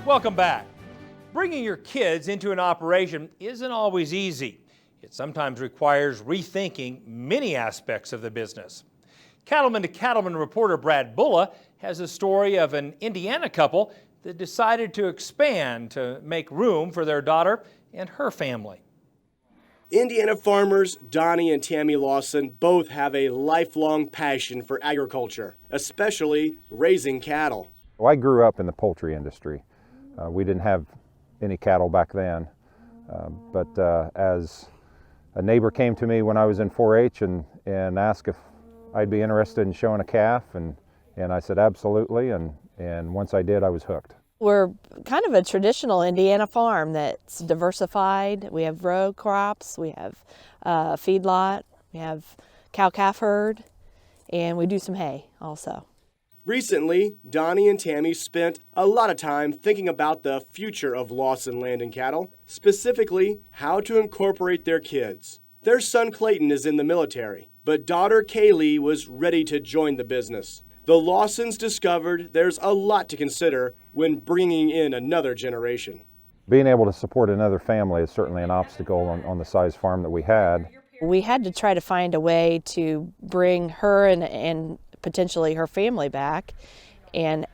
Welcome back. Bringing your kids into an operation isn't always easy. It sometimes requires rethinking many aspects of the business. Cattleman to Cattleman reporter Brad Bulla has a story of an Indiana couple that decided to expand to make room for their daughter and her family. Indiana farmers Donnie and Tammy Lawson both have a lifelong passion for agriculture, especially raising cattle. Well, I grew up in the poultry industry. We didn't have any cattle back then, but as a neighbor came to me when I was in 4-H and asked if I'd be interested in showing a calf, and I said absolutely, and once I did, I was hooked. We're kind of a traditional Indiana farm that's diversified. We have row crops, we have feedlot, we have cow-calf herd, and we do some hay also. Recently, Donnie and Tammy spent a lot of time thinking about the future of Lawson Land and Cattle, specifically how to incorporate their kids. Their son Clayton is in the military, but daughter Kaylee was ready to join the business. The Lawsons discovered there's a lot to consider when bringing in another generation. Being able to support another family is certainly an obstacle on the size farm that we had. We had to try to find a way to bring her and potentially her family back, and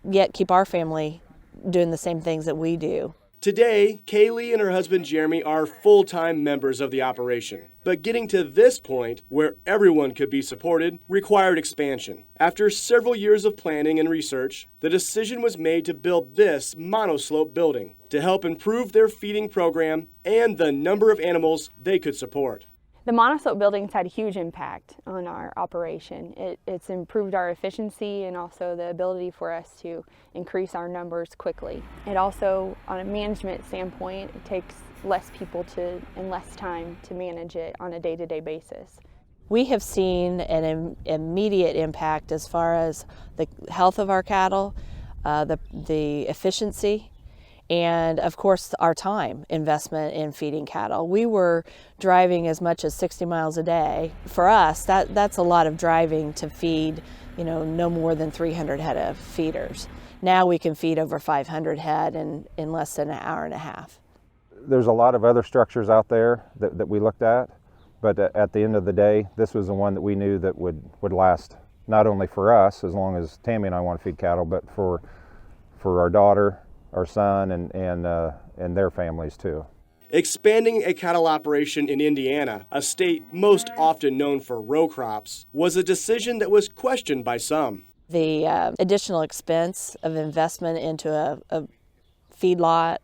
yet keep our family doing the same things that we do. Today, Kaylee and her husband Jeremy are full-time members of the operation. But getting to this point, where everyone could be supported, required expansion. After several years of planning and research, the decision was made to build this monoslope building to help improve their feeding program and the number of animals they could support. The monoslope building's had a huge impact on our operation. It's improved our efficiency and also the ability for us to increase our numbers quickly. It also, on a management standpoint, it takes less people and less time to manage it on a day-to-day basis. We have seen an immediate impact as far as the health of our cattle, the efficiency, and of course our time investment in feeding cattle. We were driving as much as 60 miles a day. For us, that's a lot of driving to feed, no more than 300 head of feeders. Now we can feed over 500 head in less than an hour and a half. There's a lot of other structures out there that we looked at, but at the end of the day, this was the one that we knew that would last, not only for us, as long as Tammy and I want to feed cattle, but for our daughter, our son, and their families too. Expanding a cattle operation in Indiana, a state most often known for row crops, was a decision that was questioned by some. The additional expense of investment into a feedlot,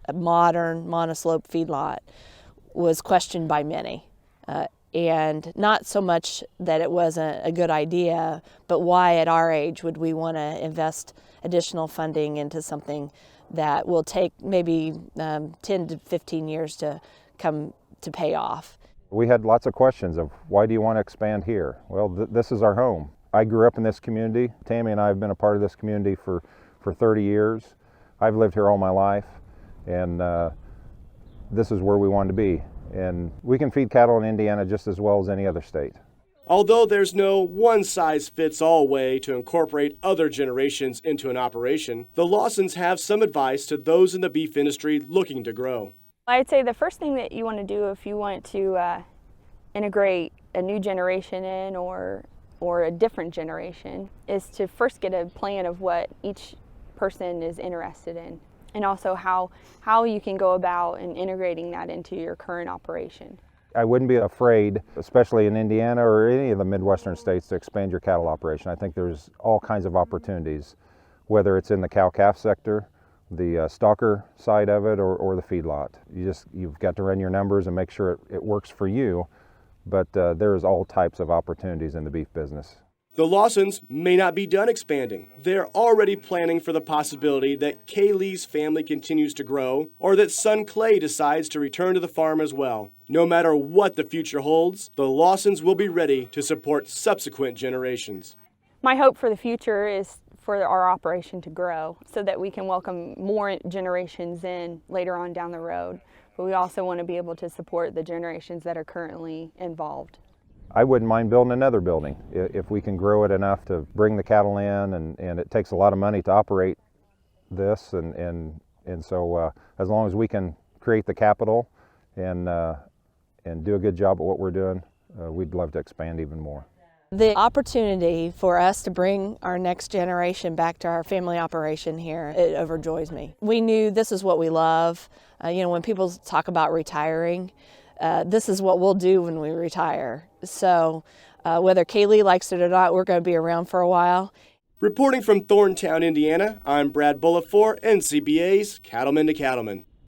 a modern monoslope feedlot, was questioned by many. And not so much that it wasn't a good idea, but why at our age would we want to invest additional funding into something that will take maybe 10 to 15 years to come to pay off. We had lots of questions of why do you want to expand here? Well, this is our home. I grew up in this community. Tammy and I have been a part of this community for 30 years. I've lived here all my life, and this is where we wanted to be. And we can feed cattle in Indiana just as well as any other state. Although there's no one-size-fits-all way to incorporate other generations into an operation, the Lawsons have some advice to those in the beef industry looking to grow. I'd say the first thing that you want to do if you want to integrate a new generation in or a different generation is to first get a plan of what each person is interested in, and also how you can go about and integrating that into your current operation. I wouldn't be afraid, especially in Indiana or any of the Midwestern states, to expand your cattle operation. I think there's all kinds of opportunities, whether it's in the cow-calf sector, the stalker side of it, or the feedlot. You've got to run your numbers and make sure it works for you, but there's all types of opportunities in the beef business. The Lawsons may not be done expanding. They're already planning for the possibility that Kaylee's family continues to grow, or that son Clay decides to return to the farm as well. No matter what the future holds, the Lawsons will be ready to support subsequent generations. My hope for the future is for our operation to grow so that we can welcome more generations in later on down the road. But we also want to be able to support the generations that are currently involved. I wouldn't mind building another building if we can grow it enough to bring the cattle in, and it takes a lot of money to operate this, and so as long as we can create the capital and do a good job at what we're doing, we'd love to expand even more. The opportunity for us to bring our next generation back to our family operation here, it overjoys me. We knew this is what we love. When people talk about retiring, this is what we'll do when we retire. So whether Kaylee likes it or not, we're going to be around for a while. Reporting from Thorntown, Indiana, I'm Brad Bullitt for NCBA's Cattlemen to Cattlemen.